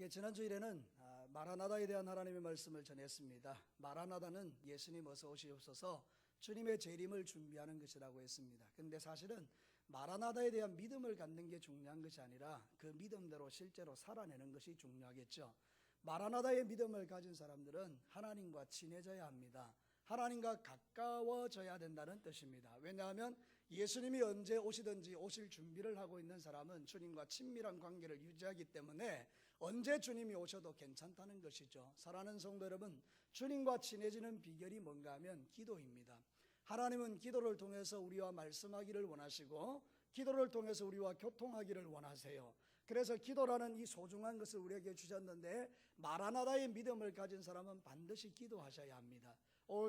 지난 주일에는 마라나다에 대한 하나님의 말씀을 전했습니다. 마라나다는 예수님 어서 오시옵소서, 주님의 재림을 준비하는 것이라고 했습니다. 그런데 사실은 마라나다에 대한 믿음을 갖는 게 중요한 것이 아니라 그 믿음대로 실제로 살아내는 것이 중요하겠죠. 마라나다의 믿음을 가진 사람들은 하나님과 친해져야 합니다. 하나님과 가까워져야 된다는 뜻입니다. 왜냐하면 예수님이 언제 오시든지 오실 준비를 하고 있는 사람은 주님과 친밀한 관계를 유지하기 때문에 언제 주님이 오셔도 괜찮다는 것이죠. 사랑하는 성도 여러분, 주님과 친해지는 비결이 뭔가 하면 기도입니다. 하나님은 기도를 통해서 우리와 말씀하기를 원하시고 기도를 통해서 우리와 교통하기를 원하세요. 그래서 기도라는 이 소중한 것을 우리에게 주셨는데, 마라나다의 믿음을 가진 사람은 반드시 기도하셔야 합니다.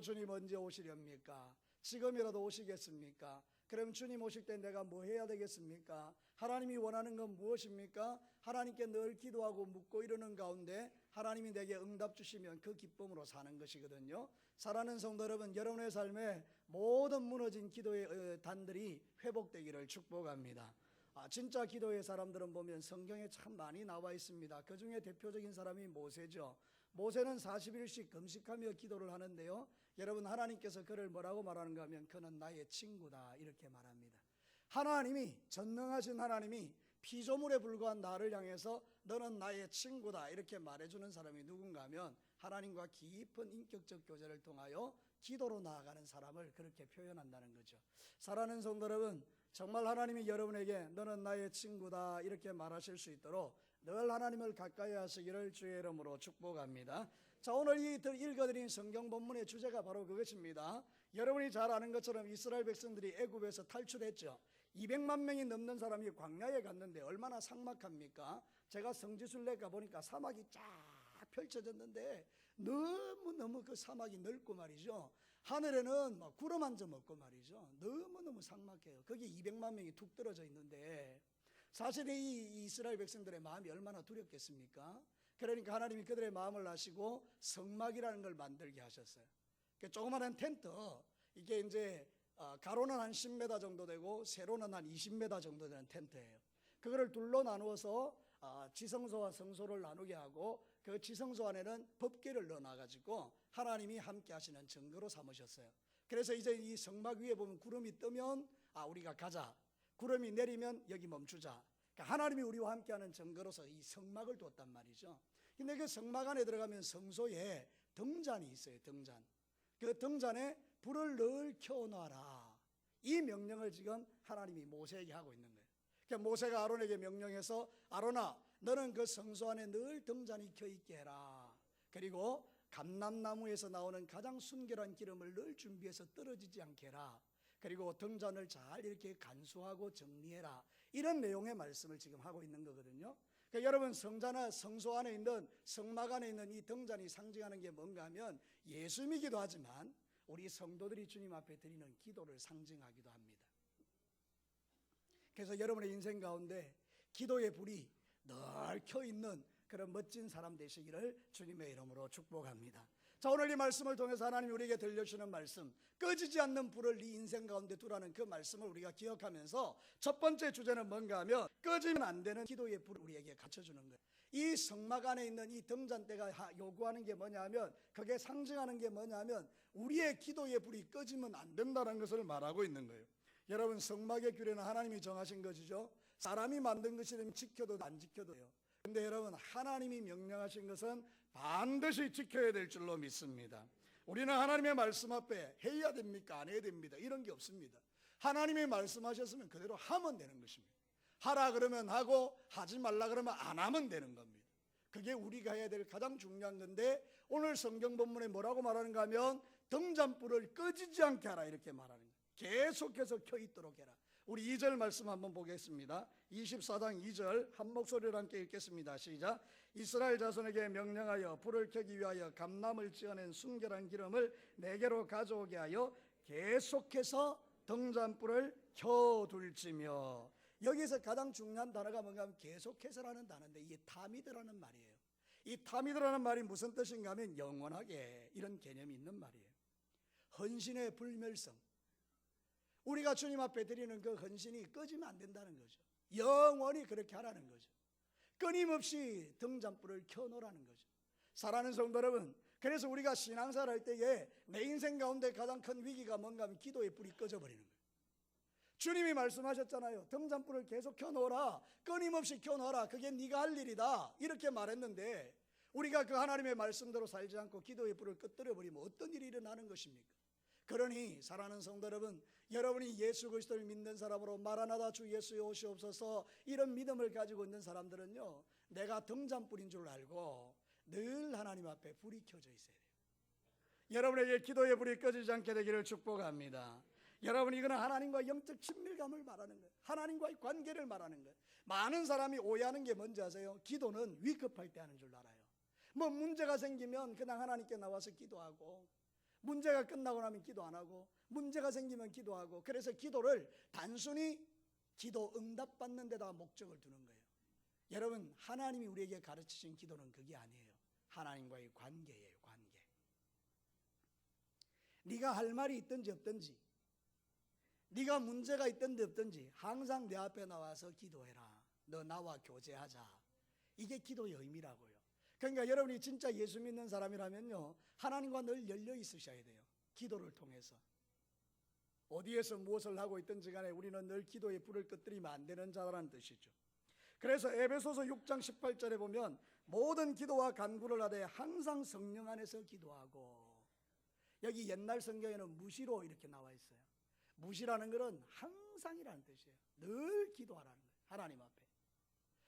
주님 언제 오시렵니까? 지금이라도 오시겠습니까? 그럼 주님 오실 때 내가 뭐 해야 되겠습니까? 하나님이 원하는 건 무엇입니까? 하나님께 늘 기도하고 묻고 이러는 가운데 하나님이 내게 응답 주시면 그 기쁨으로 사는 것이거든요. 사랑하는 성도 여러분, 여러분의 삶에 모든 무너진 기도의 단들이 회복되기를 축복합니다. 진짜 기도의 사람들은 보면 성경에 참 많이 나와 있습니다. 그 중에 대표적인 사람이 모세죠. 모세는 40일씩 금식하며 기도를 하는데요, 여러분, 하나님께서 그를 뭐라고 말하는가 하면 그는 나의 친구다 이렇게 말합니다. 하나님이, 전능하신 하나님이 피조물에 불과한 나를 향해서 너는 나의 친구다 이렇게 말해주는 사람이 누군가 하면 하나님과 깊은 인격적 교제를 통하여 기도로 나아가는 사람을 그렇게 표현한다는 거죠. 사랑하는 성도 여러분, 정말 하나님이 여러분에게 너는 나의 친구다 이렇게 말하실 수 있도록 늘 하나님을 가까이 하시기를 주의 이름으로 축복합니다. 자, 오늘 읽어드린 성경 본문의 주제가 바로 그것입니다. 여러분이 잘 아는 것처럼 이스라엘 백성들이 애굽에서 탈출했죠. 200만 명이 넘는 사람이 광야에 갔는데 얼마나 삭막합니까? 제가 성지순례 가보니까 사막이 쫙 펼쳐졌는데 너무너무 그 사막이 넓고 말이죠. 하늘에는 막 구름 한 점 없고 말이죠. 너무너무 삭막해요. 거기 200만 명이 툭 떨어져 있는데 사실 이 이스라엘 백성들의 마음이 얼마나 두렵겠습니까? 그러니까 하나님이 그들의 마음을 아시고 성막이라는 걸 만들게 하셨어요. 조그마한 텐트, 이게 이제 가로는 한 10m 정도 되고 세로는 한 20m 정도 되는 텐트예요. 그거를 둘로 나누어서 지성소와 성소를 나누게 하고 그 지성소 안에는 법궤를 넣어놔가지고 하나님이 함께 하시는 증거로 삼으셨어요. 그래서 이제 이 성막 위에 보면 구름이 뜨면 우리가 가자, 구름이 내리면 여기 멈추자. 그러니까 하나님이 우리와 함께하는 증거로서 이 성막을 뒀단 말이죠. 근데 그 성막 안에 들어가면 성소에 등잔이 있어요. 등잔. 그 등잔에 불을 늘 켜놔라, 이 명령을 지금 하나님이 모세에게 하고 있는 거예요. 그러니까 모세가 아론에게 명령해서 아론아, 너는 그 성소 안에 늘 등잔이 켜있게 해라. 그리고 감람나무에서 나오는 가장 순결한 기름을 늘 준비해서 떨어지지 않게 해라. 그리고 등잔을 잘 이렇게 간수하고 정리해라. 이런 내용의 말씀을 지금 하고 있는 거거든요. 그러니까 여러분, 성소 안에 있는, 성막 안에 있는 이 등잔이 상징하는 게 뭔가 하면 예수님이기도 하지만 우리 성도들이 주님 앞에 드리는 기도를 상징하기도 합니다. 그래서 여러분의 인생 가운데 기도의 불이 늘 켜있는 그런 멋진 사람 되시기를 주님의 이름으로 축복합니다. 자, 오늘 이 말씀을 통해서 하나님이 우리에게 들려주시는 말씀, 꺼지지 않는 불을 네 인생 가운데 두라는 그 말씀을 우리가 기억하면서 첫 번째 주제는 뭔가 하면 꺼지면 안 되는 기도의 불을 우리에게 갖춰주는 거예요. 이 성막 안에 있는 이 등잔대가 요구하는 게 뭐냐 하면, 그게 상징하는 게 뭐냐 하면 우리의 기도의 불이 꺼지면 안 된다는 것을 말하고 있는 거예요. 여러분, 성막의 규례는 하나님이 정하신 것이죠. 사람이 만든 것이라면 지켜도 안 지켜도 돼요. 근데 여러분, 하나님이 명령하신 것은 반드시 지켜야 될 줄로 믿습니다. 우리는 하나님의 말씀 앞에 해야 됩니까? 안 해야 됩니다, 이런 게 없습니다. 하나님이 말씀하셨으면 그대로 하면 되는 것입니다. 하라 그러면 하고, 하지 말라 그러면 안 하면 되는 겁니다. 그게 우리가 해야 될 가장 중요한 건데, 오늘 성경 본문에 뭐라고 말하는가 하면 등잔불을 꺼지지 않게 하라 이렇게 말하는 거예요. 계속해서 켜 있도록 해라. 우리 2절 말씀 한번 보겠습니다. 24장 2절 한 목소리로 함께 읽겠습니다. 시작. 이스라엘 자손에게 명령하여 불을 켜기 위하여 감람을 찌어낸 순결한 기름을 내게로 가져오게 하여 계속해서 등잔불을 켜둘지며. 여기서 가장 중요한 단어가 뭔가 하면 계속해서라는 단어인데, 이게 타미드라는 말이에요. 이 타미드라는 말이 무슨 뜻인가 하면 영원하게, 이런 개념이 있는 말이에요. 헌신의 불멸성, 우리가 주님 앞에 드리는 그 헌신이 꺼지면 안 된다는 거죠. 영원히 그렇게 하라는 거죠. 끊임없이 등잔불을 켜놓으라는 거죠. 사랑하는 성도 여러분, 그래서 우리가 신앙생활 할 때에 내 인생 가운데 가장 큰 위기가 뭔가 하면 기도의 불이 꺼져버리는 거예요. 주님이 말씀하셨잖아요. 등잔불을 계속 켜놓으라, 끊임없이 켜놓으라, 그게 네가 할 일이다, 이렇게 말했는데 우리가 그 하나님의 말씀대로 살지 않고 기도의 불을 꺼뜨려버리면 어떤 일이 일어나는 것입니까? 그러니 사랑하는 성도 여러분, 여러분이 예수 그리스도를 믿는 사람으로 마라나다 주 예수의 오시옵소서 이런 믿음을 가지고 있는 사람들은요, 내가 등잔불인 줄 알고 늘 하나님 앞에 불이 켜져 있어야 돼요. 여러분에게 기도의 불이 꺼지지 않게 되기를 축복합니다. 여러분, 이거는 하나님과 영적 친밀감을 말하는 거예요. 하나님과의 관계를 말하는 거예요. 많은 사람이 오해하는 게 뭔지 아세요? 기도는 위급할 때 하는 줄 알아요. 뭐 문제가 생기면 그냥 하나님께 나와서 기도하고, 문제가 끝나고 나면 기도 안 하고, 문제가 생기면 기도하고, 그래서 기도를 단순히 기도 응답 받는 데다가 목적을 두는 거예요. 여러분, 하나님이 우리에게 가르치신 기도는 그게 아니에요. 하나님과의 관계예요. 관계. 네가 할 말이 있든지 없든지, 네가 문제가 있든지 없든지 항상 내 앞에 나와서 기도해라. 너 나와 교제하자. 이게 기도의 의미라고요. 그러니까 여러분이 진짜 예수 믿는 사람이라면요, 하나님과 늘 열려 있으셔야 돼요. 기도를 통해서. 어디에서 무엇을 하고 있든지 간에 우리는 늘 기도의 불을 꺼뜨리면 안 되는 자라는 뜻이죠. 그래서 에베소서 6장 18절에 보면 모든 기도와 간구를 하되 항상 성령 안에서 기도하고, 여기 옛날 성경에는 무시로 이렇게 나와 있어요. 무시라는 것은 항상이라는 뜻이에요. 늘 기도하라는 거예요. 하나님 앞에.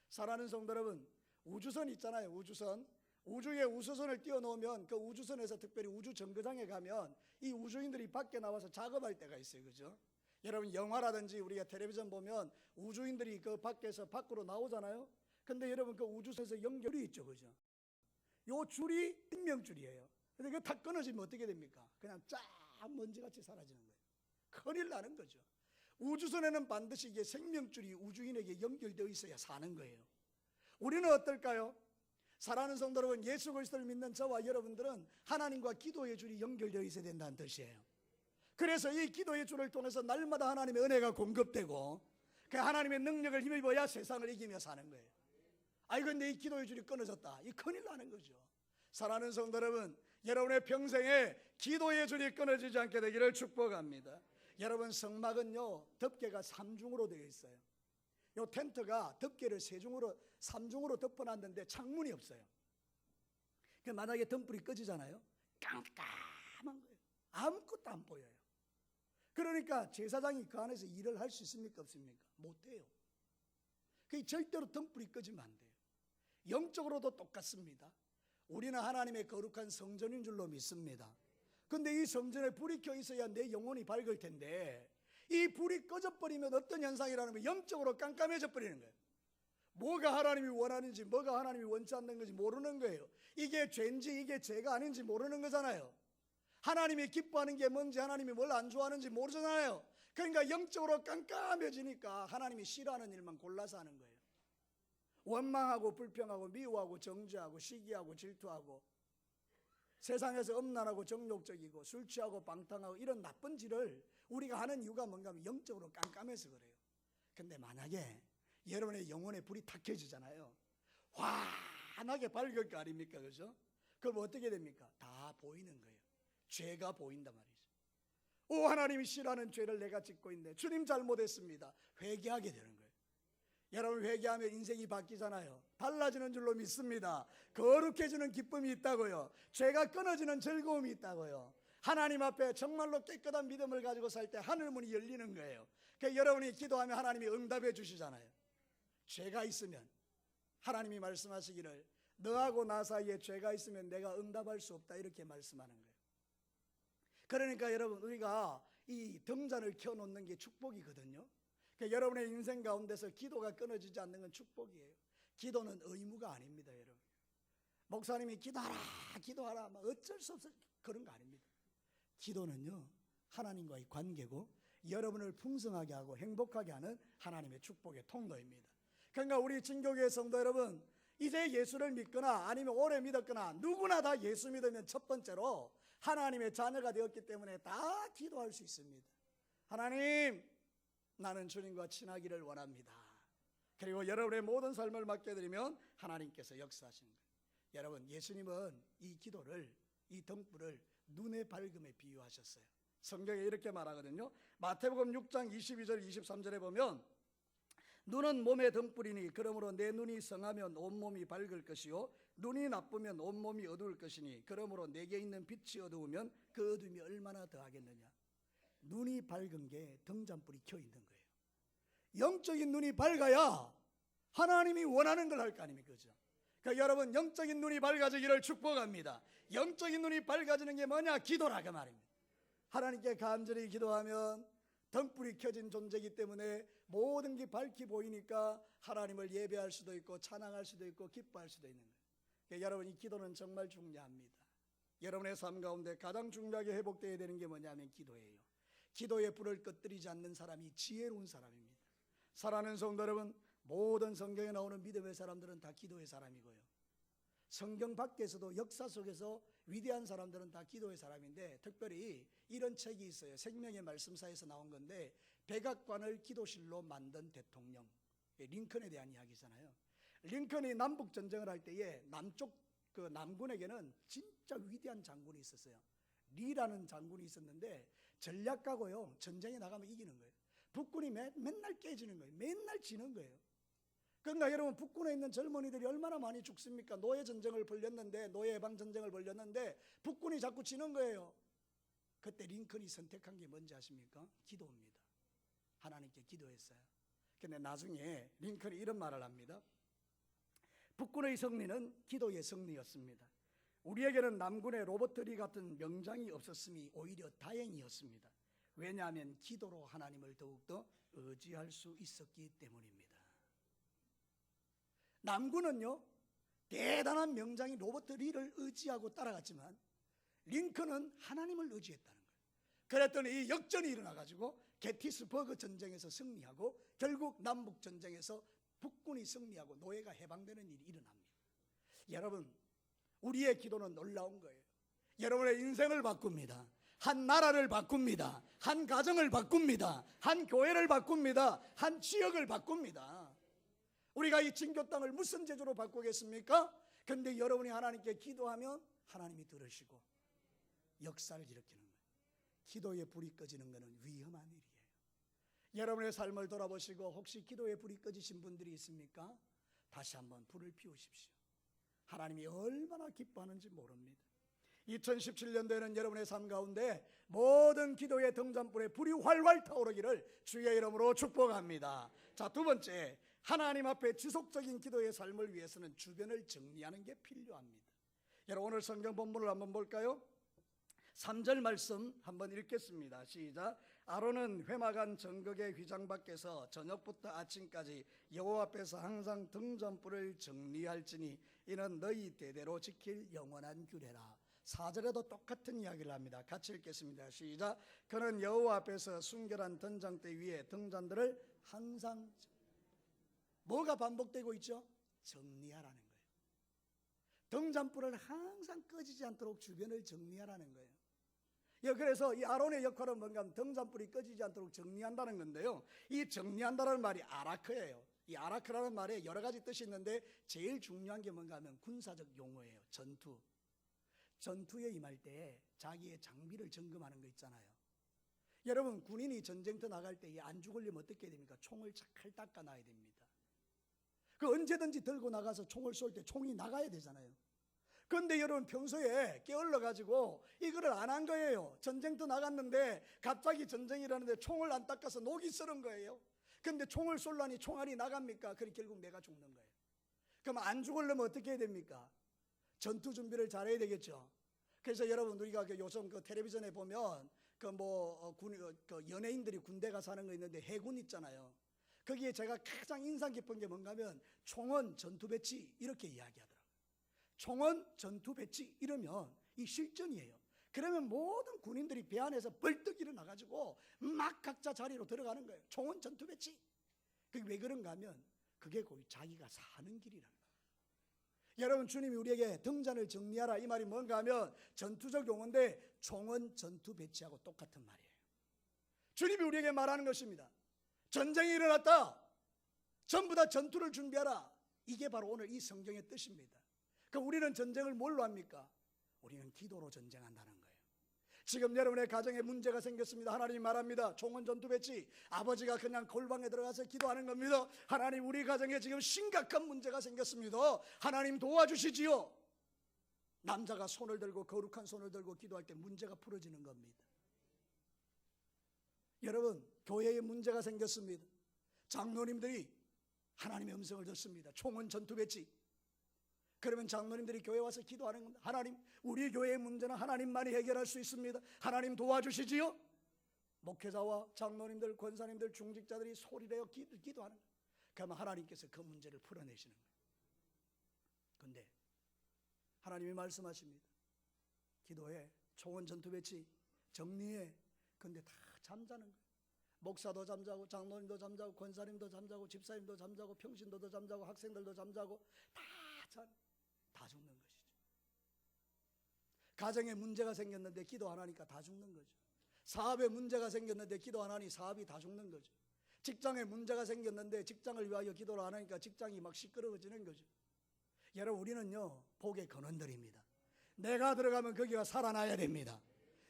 사랑하는 성도 여러분, 우주선 있잖아요. 우주선. 우주에 우주선을 띄워놓으면 그 우주선에서, 특별히 우주 정거장에 가면 이 우주인들이 밖에 나와서 작업할 때가 있어요. 그죠? 여러분, 영화라든지 우리가 텔레비전 보면 우주인들이 그 밖에서 밖으로 나오잖아요. 근데 여러분, 그 우주선에서 연결이 있죠. 그죠? 요 줄이 생명줄이에요. 근데 그거 다 끊어지면 어떻게 됩니까? 그냥 쫙 먼지같이 사라지는 거예요. 큰일 나는 거죠. 우주선에는 반드시 이게 생명줄이 우주인에게 연결되어 있어야 사는 거예요. 우리는 어떨까요? 사랑하는 성도 여러분, 예수 그리스도를 믿는 저와 여러분들은 하나님과 기도의 줄이 연결되어 있어야 된다는 뜻이에요. 그래서 이 기도의 줄을 통해서 날마다 하나님의 은혜가 공급되고, 그 하나님의 능력을 힘입어야 세상을 이기며 사는 거예요. 아이, 근데 이 기도의 줄이 끊어졌다, 이 큰일 나는 거죠. 사랑하는 성도 여러분, 여러분의 평생에 기도의 줄이 끊어지지 않게 되기를 축복합니다. 여러분, 성막은요, 덮개가 3중으로 되어 있어요. 요 텐트가 덮개를 3중으로 덮어놨는데 창문이 없어요. 그 만약에 등불이 꺼지잖아요, 깜깜한 거예요. 아무것도 안 보여요. 그러니까 제사장이 그 안에서 일을 할 수 있습니까? 없습니까? 못해요. 그게 절대로 등불이 꺼지면 안 돼요. 영적으로도 똑같습니다. 우리는 하나님의 거룩한 성전인 줄로 믿습니다. 근데 이 성전에 불이 켜 있어야 내 영혼이 밝을 텐데, 이 불이 꺼져버리면 어떤 현상이라는 거예요? 영적으로 깜깜해져 버리는 거예요. 뭐가 하나님이 원하는지, 뭐가 하나님이 원치 않는 건지 모르는 거예요. 이게 죄인지 이게 죄가 아닌지 모르는 거잖아요. 하나님이 기뻐하는 게 뭔지, 하나님이 뭘 안 좋아하는지 모르잖아요. 그러니까 영적으로 깜깜해지니까 하나님이 싫어하는 일만 골라서 하는 거예요. 원망하고 불평하고 미워하고 정죄하고 시기하고 질투하고 세상에서 음란하고 정욕적이고 술 취하고 방탕하고 이런 나쁜 짓을 우리가 하는 이유가 뭔가 하면 영적으로 깜깜해서 그래요. 근데 만약에 여러분의 영혼에 불이 탁 켜지잖아요, 환하게 밝을 거 아닙니까? 그죠? 그럼 어떻게 됩니까? 다 보이는 거예요. 죄가 보인단 말이죠. 오, 하나님이 싫어하는 죄를 내가 짓고 있네, 주님 잘못했습니다, 회개하게 되는 거예요. 여러분, 회개하면 인생이 바뀌잖아요. 달라지는 줄로 믿습니다. 거룩해지는 기쁨이 있다고요. 죄가 끊어지는 즐거움이 있다고요. 하나님 앞에 정말로 깨끗한 믿음을 가지고 살 때 하늘문이 열리는 거예요. 그러니까 여러분이 기도하면 하나님이 응답해 주시잖아요. 죄가 있으면 하나님이 말씀하시기를 너하고 나 사이에 죄가 있으면 내가 응답할 수 없다, 이렇게 말씀하는 거예요. 그러니까 여러분, 우리가 이 등잔을 켜놓는 게 축복이거든요. 그러니까 여러분의 인생 가운데서 기도가 끊어지지 않는 건 축복이에요. 기도는 의무가 아닙니다. 여러분, 목사님이 기도하라 막 어쩔 수 없어 그런 거 아닙니다. 기도는요, 하나님과의 관계고 여러분을 풍성하게 하고 행복하게 하는 하나님의 축복의 통로입니다. 그러니까 우리 진교교회 성도 여러분, 이제 예수를 믿거나 아니면 오래 믿었거나 누구나 다 예수 믿으면 첫 번째로 하나님의 자녀가 되었기 때문에 다 기도할 수 있습니다. 하나님, 나는 주님과 친하기를 원합니다. 그리고 여러분의 모든 삶을 맡겨드리면 하나님께서 역사하시는 거예요. 여러분, 예수님은 이 기도를, 이 등불을 눈의 밝음에 비유하셨어요. 성경에 이렇게 말하거든요. 마태복음 6장 22절 23절에 보면 눈은 몸의 등불이니 그러므로 내 눈이 성하면 온몸이 밝을 것이요 눈이 나쁘면 온몸이 어두울 것이니 그러므로 내게 있는 빛이 어두우면 그 어둠이 얼마나 더하겠느냐. 눈이 밝은 게 등잔불이 켜 있는 거예요. 영적인 눈이 밝아야 하나님이 원하는 걸 할 거 아닙니까? 그죠? 그러니까 여러분, 영적인 눈이 밝아지기를 축복합니다. 영적인 눈이 밝아지는 게 뭐냐? 기도라 그 말입니다. 하나님께 간절히 기도하면 등불이 켜진 존재이기 때문에 모든 게 밝게 보이니까 하나님을 예배할 수도 있고 찬양할 수도 있고 기뻐할 수도 있는 거예요. 그러니까 여러분, 이 기도는 정말 중요합니다. 여러분의 삶 가운데 가장 중요하게 회복되어야 되는 게 뭐냐면 기도예요. 기도의 불을 꺼뜨리지 않는 사람이 지혜로운 사람입니다. 사랑하는 성도 여러분, 모든 성경에 나오는 믿음의 사람들은 다 기도의 사람이고요. 성경 밖에서도 역사 속에서 위대한 사람들은 다 기도의 사람인데, 특별히 이런 책이 있어요. 생명의 말씀사에서 나온 건데, 백악관을 기도실로 만든 대통령, 링컨에 대한 이야기잖아요. 링컨이 남북 전쟁을 할 때에 남쪽 그 남군에게는 진짜 위대한 장군이 있었어요. 리라는 장군이 있었는데 전략가고요. 전쟁에 나가면 이기는 거예요. 북군이 맨날 깨지는 거예요. 맨날 지는 거예요. 그러니까 여러분, 북군에 있는 젊은이들이 얼마나 많이 죽습니까? 노예 전쟁을 벌였는데, 노예 해방 전쟁을 벌였는데 북군이 자꾸 지는 거예요. 그때 링컨이 선택한 게 뭔지 아십니까? 기도입니다. 하나님께 기도했어요. 근데 나중에 링컨이 이런 말을 합니다. 북군의 승리는 기도의 승리였습니다. 우리에게는 남군의 로버트 리 같은 명장이 없었음이 오히려 다행이었습니다. 왜냐하면 기도로 하나님을 더욱더 의지할 수 있었기 때문입니다. 남군은요, 대단한 명장인 로버트 리를 의지하고 따라갔지만 링컨은 하나님을 의지했다는 거예요. 그랬더니 이 역전이 일어나가지고 게티스버그 전쟁에서 승리하고 결국 남북 전쟁에서 북군이 승리하고 노예가 해방되는 일이 일어납니다. 여러분, 우리의 기도는 놀라운 거예요. 여러분의 인생을 바꿉니다. 한 나라를 바꿉니다. 한 가정을 바꿉니다. 한 교회를 바꿉니다. 한 지역을 바꿉니다. 우리가 이 진교 땅을 무슨 제주로 바꾸겠습니까? 그런데 여러분이 하나님께 기도하면 하나님이 들으시고 역사를 일으키는 거예요. 기도의 불이 꺼지는 것은 위험한 일이에요. 여러분의 삶을 돌아보시고 혹시 기도의 불이 꺼지신 분들이 있습니까? 다시 한번 불을 피우십시오. 하나님이 얼마나 기뻐하는지 모릅니다. 2017년도에는 여러분의 삶 가운데 모든 기도의 등잔불에 불이 활활 타오르기를 주의 이름으로 축복합니다. 자, 두 번째, 하나님 앞에 지속적인 기도의 삶을 위해서는 주변을 정리하는 게 필요합니다. 여러분, 오늘 성경 본문을 한번 볼까요? 3절 말씀 한번 읽겠습니다. 시작. 아론은 회막안 정극의 휘장 밖에서 저녁부터 아침까지 여호와 앞에서 항상 등잔불을 정리할지니 이는 너희 대대로 지킬 영원한 규례라. 4절에도 똑같은 이야기를 합니다. 같이 읽겠습니다. 시작. 그는 여호와 앞에서 순결한 등잔대 위에 등잔들을 항상, 뭐가 반복되고 있죠? 정리하라는 거예요. 등잔불을 항상 꺼지지 않도록 주변을 정리하라는 거예요. 그래서 이 아론의 역할은 뭔가 하면 등잔불이 꺼지지 않도록 정리한다는 건데요, 이 정리한다는 말이 아라크예요. 이 아라크라는 말에 여러 가지 뜻이 있는데 제일 중요한 게 뭔가 하면 군사적 용어예요. 전투에 임할 때 자기의 장비를 점검하는 거 있잖아요. 여러분, 군인이 전쟁터 나갈 때 안 죽으려면 어떻게 해야 됩니까? 총을 잘 닦아놔야 됩니다. 그 언제든지 들고 나가서 총을 쏠 때 총이 나가야 되잖아요. 그런데 여러분, 평소에 게을러가지고 이거를 안 한 거예요. 전쟁터 나갔는데 갑자기 전쟁이 일어나는데 총을 안 닦아서 녹이 쓰는 거예요. 그런데 총을 쏠라니 총알이 나갑니까? 그럼 결국 내가 죽는 거예요. 그럼 안 죽으려면 어떻게 해야 됩니까? 전투 준비를 잘해야 되겠죠. 그래서 여러분, 우리가 요즘 텔레비전에 보면 연예인들이 군대 가서 하는 거 있는데 해군 있잖아요. 거기에 제가 가장 인상 깊은 게 뭔가 하면 총은 전투 배치 이렇게 이야기하더라고요. 총은 전투 배치 이러면 이 실전이에요. 그러면 모든 군인들이 배 안에서 벌떡 일어나가지고 막 각자 자리로 들어가는 거예요. 총은 전투 배치. 그게 왜 그런가 하면 그게 거의 자기가 사는 길이라는 거예요. 여러분, 주님이 우리에게 등잔을 정리하라 이 말이 뭔가 하면 전투적 용어인데 총은 전투 배치하고 똑같은 말이에요. 주님이 우리에게 말하는 것입니다. 전쟁이 일어났다. 전부 다 전투를 준비하라. 이게 바로 오늘 이 성경의 뜻입니다. 그럼 우리는 전쟁을 뭘로 합니까? 우리는 기도로 전쟁한다는 거예요. 지금 여러분의 가정에 문제가 생겼습니다. 하나님이 말합니다. 총은 전투 배치. 아버지가 그냥 골방에 들어가서 기도하는 겁니다. 하나님, 우리 가정에 지금 심각한 문제가 생겼습니다. 하나님 도와주시지요. 남자가 손을 들고, 거룩한 손을 들고 기도할 때 문제가 풀어지는 겁니다. 여러분, 교회에 문제가 생겼습니다. 장로님들이 하나님의 음성을 듣습니다. 총은 전투 배치. 그러면 장로님들이 교회 와서 기도하는 겁니다. 하나님, 우리 교회의 문제는 하나님만이 해결할 수 있습니다. 하나님 도와주시지요. 목회자와 장로님들, 권사님들, 중직자들이 소리내어 기도하는 거예요. 그러면 하나님께서 그 문제를 풀어내시는 거예요. 그런데 하나님이 말씀하십니다. 기도해, 총은 전투 배치, 정리해. 근데 다 잠자는 거예요. 목사도 잠자고, 장로님도 잠자고, 권사님도 잠자고, 집사님도 잠자고, 평신도도 잠자고, 학생들도 잠자고, 다 죽는 것이죠. 가정에 문제가 생겼는데 기도 안 하니까 다 죽는 거죠. 사업에 문제가 생겼는데 기도 안 하니 사업이 다 죽는 거죠. 직장에 문제가 생겼는데 직장을 위하여 기도를 안 하니까 직장이 막 시끄러워지는 거죠. 여러분, 우리는요, 복의 근원들입니다. 내가 들어가면 거기가 살아나야 됩니다.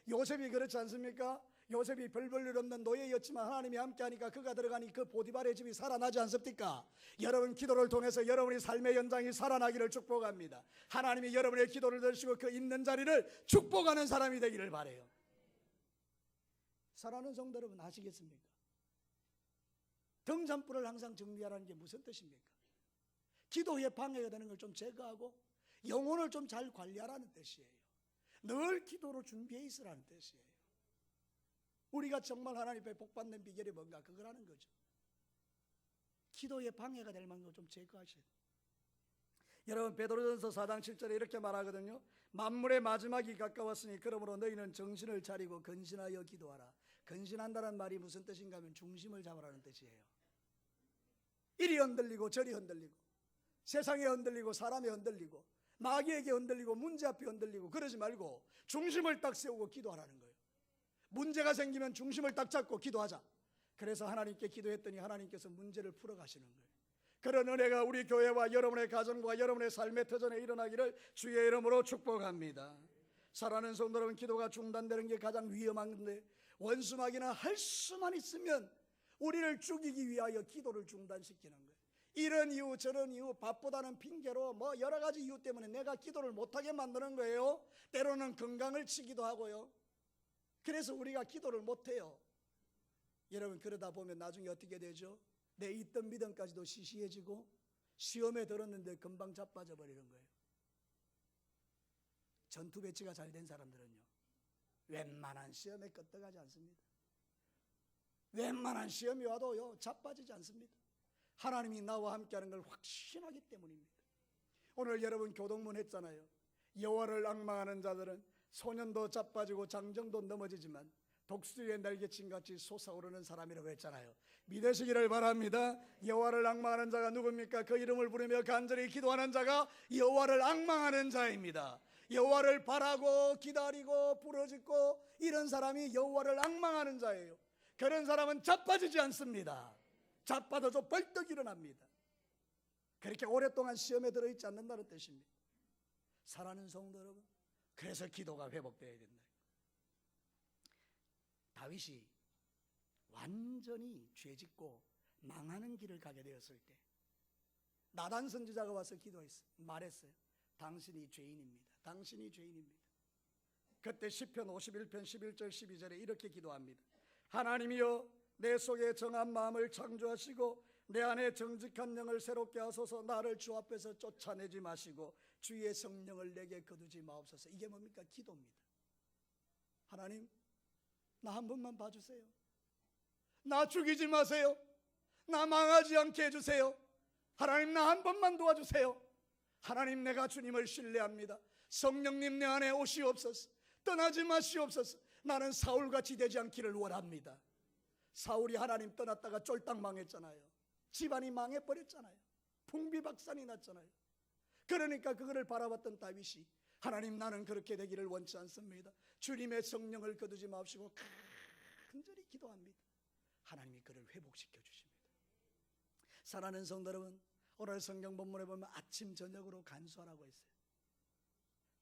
요셉이 그렇지 않습니까? 요셉이 별 볼 일 없는 노예였지만 하나님이 함께하니까 그가 들어가니 그 보디발의 집이 살아나지 않습니까? 여러분, 기도를 통해서 여러분의 삶의 연장이 살아나기를 축복합니다. 하나님이 여러분의 기도를 들으시고 그 있는 자리를 축복하는 사람이 되기를 바라요. 사랑하는 성도 여러분, 아시겠습니까? 등잔불을 항상 정리하라는 게 무슨 뜻입니까? 기도에 방해가 되는 걸 좀 제거하고 영혼을 좀 잘 관리하라는 뜻이에요. 늘 기도로 준비해 있으라는 뜻이에요. 우리가 정말 하나님 앞에 복받는 비결이 뭔가 그거라는 거죠. 기도에 방해가 될 만한 걸 좀 제거하셔야 돼요. 여러분, 베드로전서 4장 7절에 이렇게 말하거든요. 만물의 마지막이 가까웠으니 그러므로 너희는 정신을 차리고 근신하여 기도하라. 근신한다는 말이 무슨 뜻인가 하면 중심을 잡으라는 뜻이에요. 이리 흔들리고 저리 흔들리고 세상에 흔들리고 사람에 흔들리고 마귀에게 흔들리고 문제 앞에 흔들리고 그러지 말고 중심을 딱 세우고 기도하라는 거예요. 문제가 생기면 중심을 딱 잡고 기도하자. 그래서 하나님께 기도했더니 하나님께서 문제를 풀어가시는 거예요. 그런 은혜가 우리 교회와 여러분의 가정과 여러분의 삶의 터전에 일어나기를 주의 이름으로 축복합니다. 사랑하는 성도 여러분, 기도가 중단되는 게 가장 위험한 건데 원수마귀는 할 수만 있으면 우리를 죽이기 위하여 기도를 중단시키는 거예요. 이런 이유 저런 이유 밥보다는 핑계로 뭐 여러 가지 이유 때문에 내가 기도를 못하게 만드는 거예요. 때로는 건강을 치기도 하고요. 그래서 우리가 기도를 못해요. 여러분, 그러다 보면 나중에 어떻게 되죠? 내 있던 믿음까지도 시시해지고 시험에 들었는데 금방 자빠져 버리는 거예요. 전투 배치가 잘 된 사람들은요, 웬만한 시험에 끄떡하지 않습니다. 웬만한 시험이 와도요 자빠지지 않습니다. 하나님이 나와 함께하는 걸 확신하기 때문입니다. 오늘 여러분 교동문 했잖아요. 여호와를 앙망하는 자들은 소년도 자빠지고 장정도 넘어지지만 독수리의 날개친 같이 솟아오르는 사람이라고 했잖아요. 믿으시기를 바랍니다. 여호와를 앙망하는 자가 누굽니까? 그 이름을 부르며 간절히 기도하는 자가 여호와를 앙망하는 자입니다. 여호와를 바라고 기다리고 부르짖고 이런 사람이 여호와를 앙망하는 자예요. 그런 사람은 자빠지지 않습니다. 자빠져도 벌떡 일어납니다. 그렇게 오랫동안 시험에 들어있지 않는다는 뜻입니다. 사랑하는 성도 여러분, 그래서 기도가 회복되어야 된다. 다윗이 완전히 죄짓고 망하는 길을 가게 되었을 때 나단 선지자가 와서 기도했어요. 말했어요. 당신이 죄인입니다. 당신이 죄인입니다. 그때 시편 51편 11절 12절에 이렇게 기도합니다. 하나님이여, 내 속에 정한 마음을 창조하시고 내 안에 정직한 영을 새롭게 하소서. 나를 주 앞에서 쫓아내지 마시고 주의 성령을 내게 거두지 마옵소서. 이게 뭡니까? 기도입니다. 하나님, 나 한 번만 봐주세요. 나 죽이지 마세요. 나 망하지 않게 해주세요. 하나님, 나 한 번만 도와주세요. 하나님, 내가 주님을 신뢰합니다. 성령님 내 안에 오시옵소서. 떠나지 마시옵소서. 나는 사울같이 되지 않기를 원합니다. 사울이 하나님 떠났다가 쫄딱 망했잖아요. 집안이 망해버렸잖아요. 풍비박산이 났잖아요. 그러니까 그거를 바라봤던 다윗이 하나님, 나는 그렇게 되기를 원치 않습니다. 주님의 성령을 거두지 마시고 간절히 기도합니다. 하나님이 그를 회복시켜 주십니다. 사랑하는 성도 여러분, 오늘 성경 본문에 보면 아침 저녁으로 간수하라고 했어요.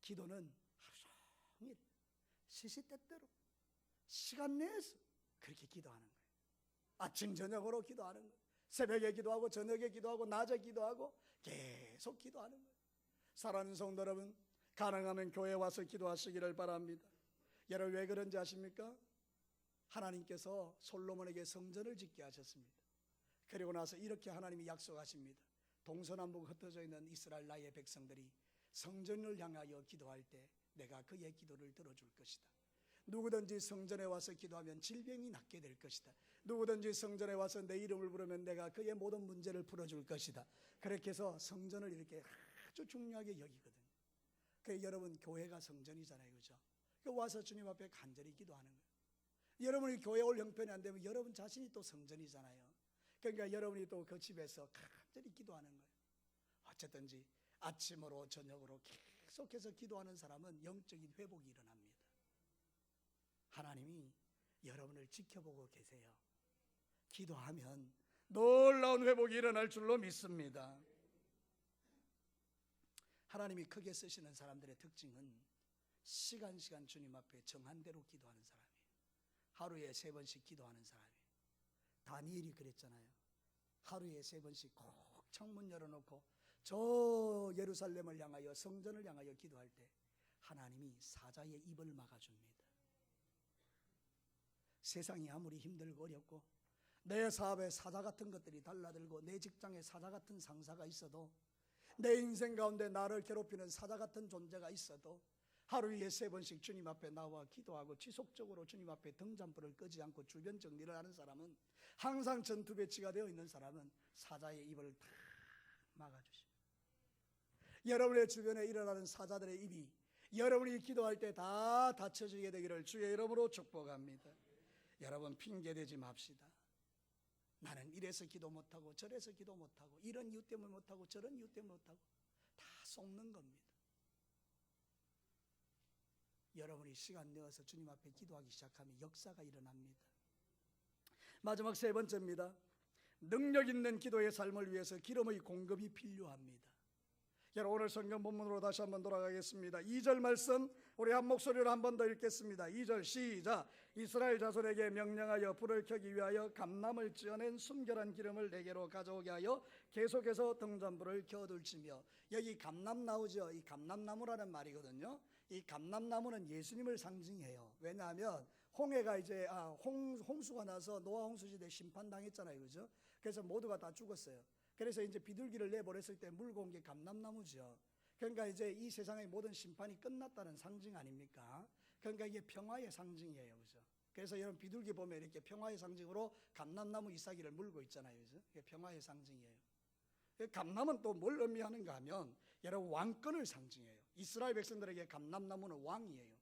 기도는 하루 종일 시시때때로 시간 내에서 그렇게 기도하는 거예요. 아침 저녁으로 기도하는 거예요. 새벽에 기도하고 저녁에 기도하고 낮에 기도하고 계속 기도하는 거예요. 사랑하는 성도 여러분, 가능하면 교회에 와서 기도하시기를 바랍니다. 여러분 왜 그런지 아십니까? 하나님께서 솔로몬에게 성전을 짓게 하셨습니다. 그리고 나서 이렇게 하나님이 약속하십니다. 동서남북 흩어져 있는 이스라엘 나의 백성들이 성전을 향하여 기도할 때 내가 그의 기도를 들어줄 것이다. 누구든지 성전에 와서 기도하면 질병이 낫게 될 것이다. 누구든지 성전에 와서 내 이름을 부르면 내가 그의 모든 문제를 풀어줄 것이다. 그렇게 해서 성전을 이렇게 아주 중요하게 여기거든요. 그 여러분 교회가 성전이잖아요, 그죠? 그 와서 주님 앞에 간절히 기도하는 거예요. 여러분이 교회 올 형편이 안 되면 여러분 자신이 또 성전이잖아요. 그러니까 여러분이 또 그 집에서 간절히 기도하는 거예요. 어쨌든지 아침으로 저녁으로 계속해서 기도하는 사람은 영적인 회복이 일어납니다. 하나님이 여러분을 지켜보고 계세요. 기도하면 놀라운 회복이 일어날 줄로 믿습니다. 하나님이 크게 쓰시는 사람들의 특징은 시간 주님 앞에 정한 대로 기도하는 사람이에요. 하루에 3번씩 기도하는 사람이에요. 다니엘이 그랬잖아요. 하루에 3번씩 꼭 창문 열어놓고 저 예루살렘을 향하여 성전을 향하여 기도할 때 하나님이 사자의 입을 막아줍니다. 세상이 아무리 힘들고 어렵고 내 사업에 사자 같은 것들이 달라들고 내 직장에 사자 같은 상사가 있어도 내 인생 가운데 나를 괴롭히는 사자 같은 존재가 있어도 하루에 3번씩 주님 앞에 나와 기도하고 지속적으로 주님 앞에 등잔불을 끄지 않고 주변 정리를 하는 사람은, 항상 전투 배치가 되어 있는 사람은 사자의 입을 다 막아주십니다. 여러분의 주변에 일어나는 사자들의 입이 여러분이 기도할 때 다 닫혀지게 되기를 주의 이름으로 축복합니다. 여러분 핑계대지 맙시다. 나는 이래서 기도 못하고 저래서 기도 못하고 이런 이유 때문에 못하고 저런 이유 때문에 못하고 다 속는 겁니다. 여러분이 시간 내어서 주님 앞에 기도하기 시작하면 역사가 일어납니다. 마지막 3번째입니다. 능력 있는 기도의 삶을 위해서 기름의 공급이 필요합니다. 여러분 오늘 성경 본문으로 다시 한번 돌아가겠습니다. 2절 말씀 우리 한 목소리로 한 번 더 읽겠습니다. 2절 시작. 이스라엘 자손에게 명령하여 불을 켜기 위하여 감람을 찌어낸 순결한 기름을 내게로 가져오게 하여 계속해서 등잔불을 켜둘지며. 여기 감람 나오죠. 이 감람나무라는 말이거든요. 이 감람나무는 예수님을 상징해요. 왜냐하면 홍해가 이제 홍수가 나서 노아 홍수 시대 심판당했잖아요, 그죠? 그래서 모두가 다 죽었어요. 그래서 이제 비둘기를 내보냈을 때 물고 온 게 감람나무죠. 그러니까 이제 이 세상의 모든 심판이 끝났다는 상징 아닙니까? 그러니까 이게 평화의 상징이에요, 그죠? 그래서 여러분 비둘기 보면 이렇게 평화의 상징으로 감람나무 잎사귀를 물고 있잖아요, 그죠? 이게 평화의 상징이에요. 감람은 또 뭘 의미하는가 하면 여러분 왕권을 상징해요. 이스라엘 백성들에게 감람나무는 왕이에요.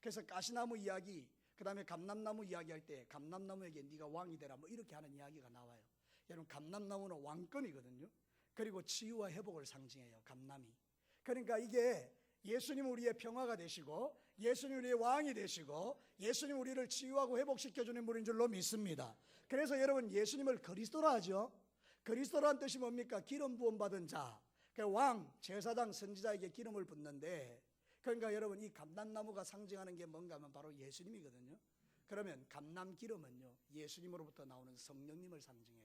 그래서 가시나무 이야기, 그 다음에 감람나무 이야기할 때 감람나무에게 네가 왕이 되라 뭐 이렇게 하는 이야기가 나와요. 여러분 감람나무는 왕권이거든요. 그리고 치유와 회복을 상징해요, 감람이. 그러니까 이게 예수님 우리의 평화가 되시고 예수님 우리의 왕이 되시고 예수님 우리를 치유하고 회복시켜주는 분인 줄로 믿습니다. 그래서 여러분 예수님을 그리스도라 하죠. 그리스도라는 뜻이 뭡니까? 기름 부음 받은 자. 왕, 제사장, 선지자에게 기름을 붓는데, 그러니까 여러분 이 감람나무가 상징하는 게 뭔가 하면 바로 예수님이거든요. 그러면 감람기름은요 예수님으로부터 나오는 성령님을 상징해요.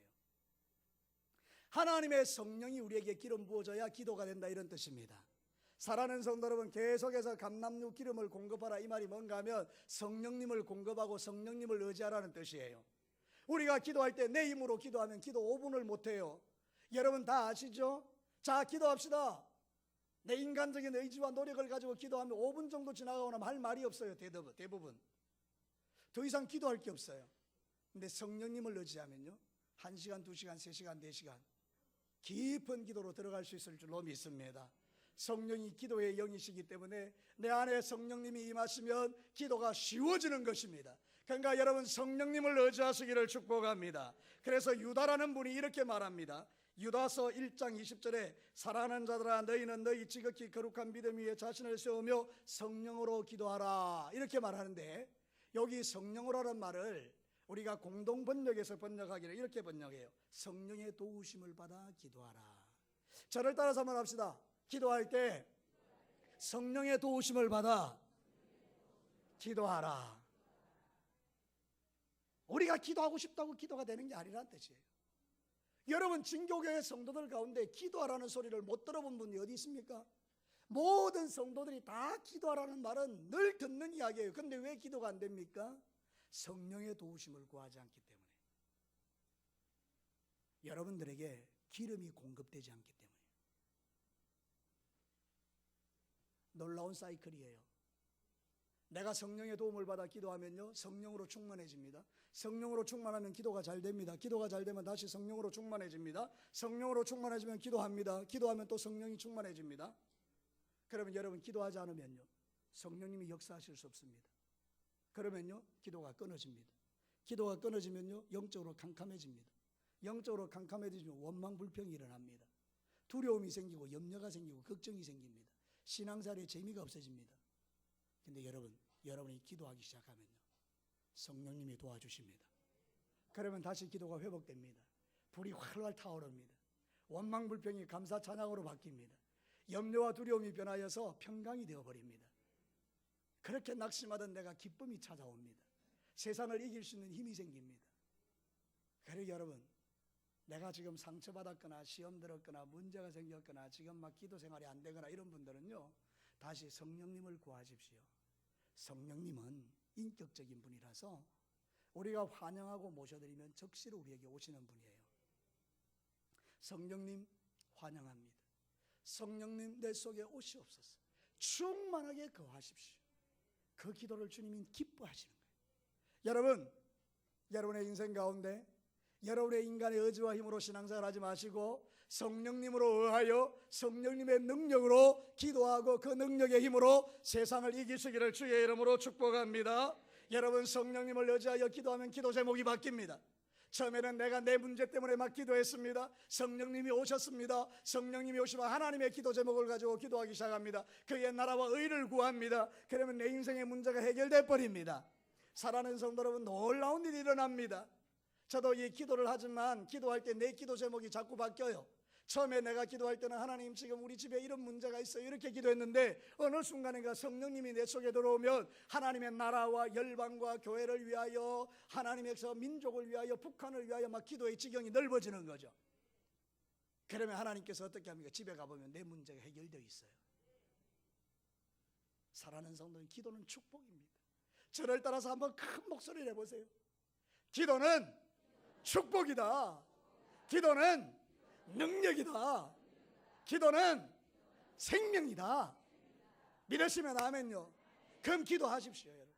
하나님의 성령이 우리에게 기름 부어져야 기도가 된다, 이런 뜻입니다. 사랑하는 성도 여러분, 계속해서 감람류 기름을 공급하라, 이 말이 뭔가 하면 성령님을 공급하고 성령님을 의지하라는 뜻이에요. 우리가 기도할 때 내 힘으로 기도하면 기도 5분을 못해요. 여러분 다 아시죠? 자, 기도합시다. 내 인간적인 의지와 노력을 가지고 기도하면 5분 정도 지나가고 나면 할 말이 없어요. 대부분 더 이상 기도할 게 없어요. 근데 성령님을 의지하면요 1시간, 2시간, 3시간, 4시간 깊은 기도로 들어갈 수 있을 줄로 믿습니다. 성령이 기도의 영이시기 때문에 내 안에 성령님이 임하시면 기도가 쉬워지는 것입니다. 그러니까 여러분 성령님을 의지하시기를 축복합니다. 그래서 유다라는 분이 이렇게 말합니다. 유다서 1장 20절에 사랑하는 자들아 너희는 너희 지극히 거룩한 믿음 위에 자신을 세우며 성령으로 기도하라, 이렇게 말하는데 여기 성령으로라는 말을 우리가 공동 번역에서 번역하기를 이렇게 번역해요. 성령의 도우심을 받아 기도하라. 저를 따라서 한번 합시다. 기도할 때 성령의 도우심을 받아 기도하라. 우리가 기도하고 싶다고 기도가 되는 게 아니라는 뜻이에요. 여러분, 진교교회 성도들 가운데 기도하라는 소리를 못 들어본 분이 어디 있습니까? 모든 성도들이 다 기도하라는 말은 늘 듣는 이야기예요. 그런데 왜 기도가 안 됩니까? 성령의 도우심을 구하지 않기 때문에. 여러분들에게 기름이 공급되지 않기 때문에. 놀라운 사이클이에요. 내가 성령의 도움을 받아 기도하면요, 성령으로 충만해집니다. 성령으로 충만하면 기도가 잘 됩니다. 기도가 잘 되면 다시 성령으로 충만해집니다. 성령으로 충만해지면 기도합니다. 기도하면 또 성령이 충만해집니다. 그러면 여러분, 기도하지 않으면요, 성령님이 역사하실 수 없습니다. 그러면요, 기도가 끊어집니다. 기도가 끊어지면요, 영적으로 캄캄해집니다. 영적으로 캄캄해지면 원망 불평이 일어납니다. 두려움이 생기고 염려가 생기고 걱정이 생깁니다. 신앙생활에 재미가 없어집니다. 근데 여러분이 기도하기 시작하면요, 성령님이 도와주십니다. 그러면 다시 기도가 회복됩니다. 불이 활활 타오릅니다. 원망 불평이 감사 찬양으로 바뀝니다. 염려와 두려움이 변하여서 평강이 되어버립니다. 그렇게 낙심하던 내가 기쁨이 찾아옵니다. 세상을 이길 수 있는 힘이 생깁니다. 그래서 여러분, 내가 지금 상처받았거나 시험 들었거나 문제가 생겼거나 지금 막 기도 생활이 안 되거나 이런 분들은요, 다시 성령님을 구하십시오. 성령님은 인격적인 분이라서 우리가 환영하고 모셔드리면 적시로 우리에게 오시는 분이에요. 성령님 환영합니다. 성령님 내 속에 오시옵소서. 충만하게 거하십시오. 그 기도를 주님이 기뻐하시는 거예요. 여러분, 여러분의 인생 가운데 여러분의 인간의 의지와 힘으로 신앙생활 하지 마시고 성령님으로 의하여 성령님의 능력으로 기도하고 그 능력의 힘으로 세상을 이기시기를 주의 이름으로 축복합니다. 여러분, 성령님을 의지하여 기도하면 기도 제목이 바뀝니다. 처음에는 내가 내 문제 때문에 막 기도했습니다. 성령님이 오셨습니다. 성령님이 오시면 하나님의 기도 제목을 가지고 기도하기 시작합니다. 그의 나라와 의를 구합니다. 그러면 내 인생의 문제가 해결돼 버립니다. 사랑하는 성도 여러분, 놀라운 일이 일어납니다. 저도 이 기도를 하지만 기도할 때 내 기도 제목이 자꾸 바뀌어요. 처음에 내가 기도할 때는 하나님, 지금 우리 집에 이런 문제가 있어요, 이렇게 기도했는데 어느 순간인가 성령님이 내 속에 들어오면 하나님의 나라와 열방과 교회를 위하여, 하나님에서 민족을 위하여, 북한을 위하여 막 기도의 지경이 넓어지는 거죠. 그러면 하나님께서 어떻게 합니까? 집에 가보면 내 문제가 해결되어 있어요. 사랑하는 성도님, 기도는 축복입니다. 저를 따라서 한번 큰 목소리를 해보세요. 기도는 축복이다. 기도는 능력이다. 기도는 생명이다. 믿으시면 아멘요. 그럼 기도하십시오, 여러분.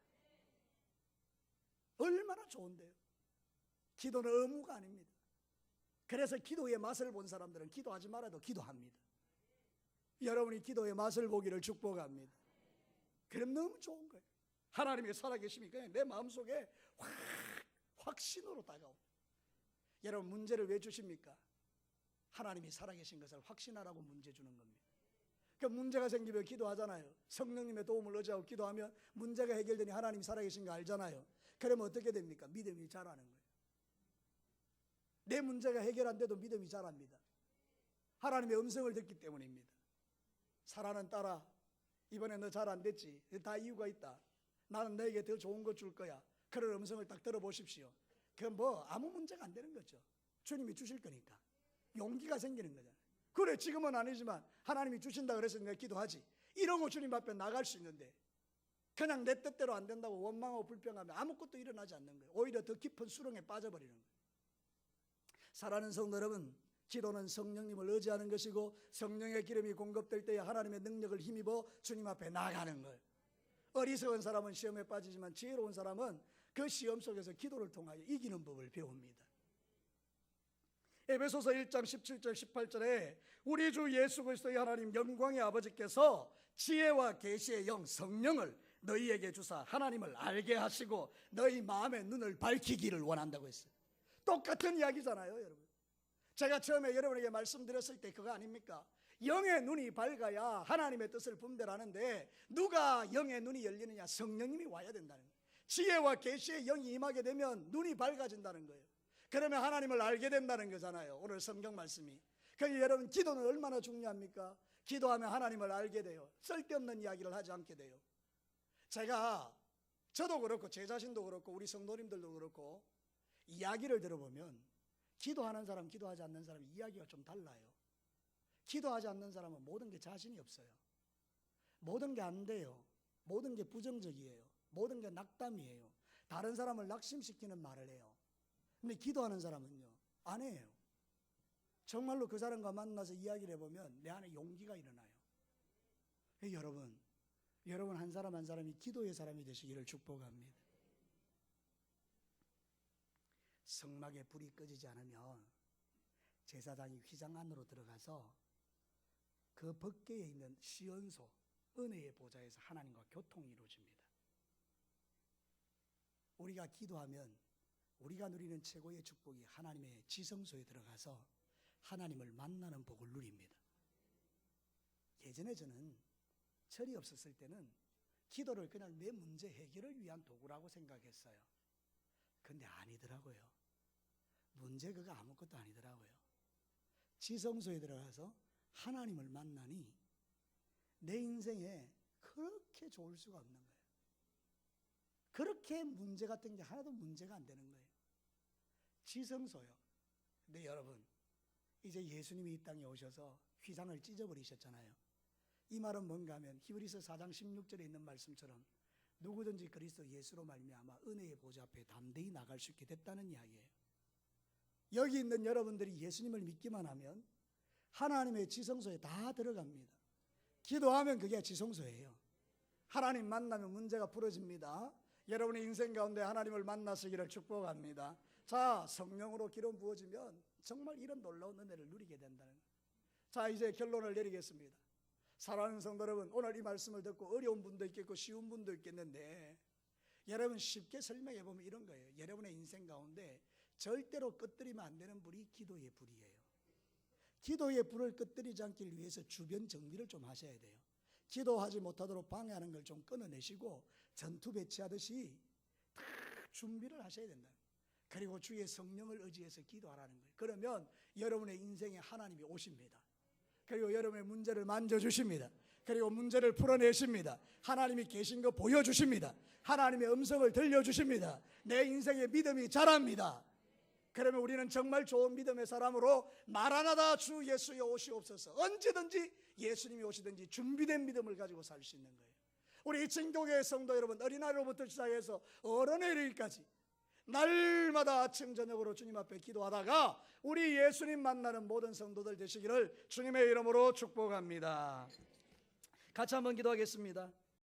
얼마나 좋은데요. 기도는 의무가 아닙니다. 그래서 기도의 맛을 본 사람들은 기도하지 말아도 기도합니다. 여러분이 기도의 맛을 보기를 축복합니다. 그럼 너무 좋은 거예요. 하나님이 살아계시니까 내 마음속에 확신으로 다가옵니다. 여러분, 문제를 왜 주십니까? 하나님이 살아계신 것을 확신하라고 문제 주는 겁니다. 그 문제가 생기면 기도하잖아요. 성령님의 도움을 의지하고 기도하면 문제가 해결되니 하나님이 살아계신 거 알잖아요. 그러면 어떻게 됩니까? 믿음이 자라는 거예요. 내 문제가 해결 안 돼도 믿음이 자랍니다. 하나님의 음성을 듣기 때문입니다. 사랑하는 딸아, 이번에 너 잘 안 됐지? 다 이유가 있다. 나는 너에게 더 좋은 거 줄 거야. 그런 음성을 딱 들어보십시오. 그건 아무 문제가 안 되는 거죠. 주님이 주실 거니까 용기가 생기는 거잖아요. 그래, 지금은 아니지만 하나님이 주신다 그래서 내가 기도하지. 이런 거 주님 앞에 나갈 수 있는데 그냥 내 뜻대로 안 된다고 원망하고 불평하면 아무것도 일어나지 않는 거예요. 오히려 더 깊은 수렁에 빠져버리는 거예요. 사랑하는 성도 여러분, 기도는 성령님을 의지하는 것이고 성령의 기름이 공급될 때에 하나님의 능력을 힘입어 주님 앞에 나가는 거예요. 어리석은 사람은 시험에 빠지지만 지혜로운 사람은 그 시험 속에서 기도를 통하여 이기는 법을 배웁니다. 에베소서 1장 17절 18절에 우리 주 예수 그리스도의 하나님 영광의 아버지께서 지혜와 계시의 영 성령을 너희에게 주사 하나님을 알게 하시고 너희 마음의 눈을 밝히기를 원한다고 했어요. 똑같은 이야기잖아요, 여러분. 제가 처음에 여러분에게 말씀드렸을 때 그거 아닙니까? 영의 눈이 밝아야 하나님의 뜻을 분별하는데 누가 영의 눈이 열리느냐? 성령님이 와야 된다는 거예요. 지혜와 계시의 영이 임하게 되면 눈이 밝아진다는 거예요. 그러면 하나님을 알게 된다는 거잖아요. 오늘 성경 말씀이. 그러니까 여러분, 기도는 얼마나 중요합니까? 기도하면 하나님을 알게 돼요. 쓸데없는 이야기를 하지 않게 돼요. 저도 그렇고 제 자신도 그렇고 우리 성도님들도 그렇고 이야기를 들어보면 기도하는 사람, 기도하지 않는 사람 이야기가 좀 달라요. 기도하지 않는 사람은 모든 게 자신이 없어요. 모든 게 안 돼요. 모든 게 부정적이에요. 모든 게 낙담이에요. 다른 사람을 낙심시키는 말을 해요. 근데 기도하는 사람은요, 안 해요. 정말로 그 사람과 만나서 이야기를 해보면 내 안에 용기가 일어나요. 여러분 한 사람 한 사람이 기도의 사람이 되시기를 축복합니다. 성막에 불이 꺼지지 않으면 제사장이 휘장 안으로 들어가서 그 밖에 있는 시온소, 은혜의 보좌에서 하나님과 교통이 이루어집니다. 우리가 기도하면 우리가 누리는 최고의 축복이 하나님의 지성소에 들어가서 하나님을 만나는 복을 누립니다. 예전에 저는 철이 없었을 때는 기도를 그냥 내 문제 해결을 위한 도구라고 생각했어요. 근데 아니더라고요. 문제가 아무것도 아니더라고요. 지성소에 들어가서 하나님을 만나니 내 인생에 그렇게 좋을 수가 없는 거예요. 그렇게 문제 같은 게 하나도 문제가 안 되는 거예요. 지성소요. 근데 여러분, 이제 예수님이 이 땅에 오셔서 휘장을 찢어버리셨잖아요. 이 말은 뭔가 하면 히브리서 4장 16절에 있는 말씀처럼 누구든지 그리스도 예수로 말미암아 은혜의 보좌 앞에 담대히 나갈 수 있게 됐다는 이야기예요. 여기 있는 여러분들이 예수님을 믿기만 하면 하나님의 지성소에 다 들어갑니다. 기도하면 그게 지성소예요. 하나님 만나면 문제가 풀어집니다. 여러분의 인생 가운데 하나님을 만나시기를 축복합니다. 자, 성령으로 기름 부어지면 정말 이런 놀라운 은혜를 누리게 된다는 거예요. 자, 이제 결론을 내리겠습니다. 사랑하는 성도 여러분, 오늘 이 말씀을 듣고 어려운 분도 있겠고 쉬운 분도 있겠는데 여러분 쉽게 설명해 보면 이런 거예요. 여러분의 인생 가운데 절대로 꺼뜨리면 안 되는 불이 기도의 불이에요. 기도의 불을 꺼뜨리지 않기 위해서 주변 정비를 좀 하셔야 돼요. 기도하지 못하도록 방해하는 걸 좀 끊어내시고 전투 배치하듯이 다 준비를 하셔야 된다. 그리고 주의 성령을 의지해서 기도하라는 거예요. 그러면 여러분의 인생에 하나님이 오십니다. 그리고 여러분의 문제를 만져주십니다. 그리고 문제를 풀어내십니다. 하나님이 계신 거 보여주십니다. 하나님의 음성을 들려주십니다. 내 인생의 믿음이 자랍니다. 그러면 우리는 정말 좋은 믿음의 사람으로 마라나다 주 예수여 오시옵소서, 언제든지 예수님이 오시든지 준비된 믿음을 가지고 살 수 있는 거예요. 우리 진교회 성도 여러분, 어린아이로부터 시작해서 어른에 이르기까지 날마다 아침 저녁으로 주님 앞에 기도하다가 우리 예수님 만나는 모든 성도들 되시기를 주님의 이름으로 축복합니다. 같이 한번 기도하겠습니다.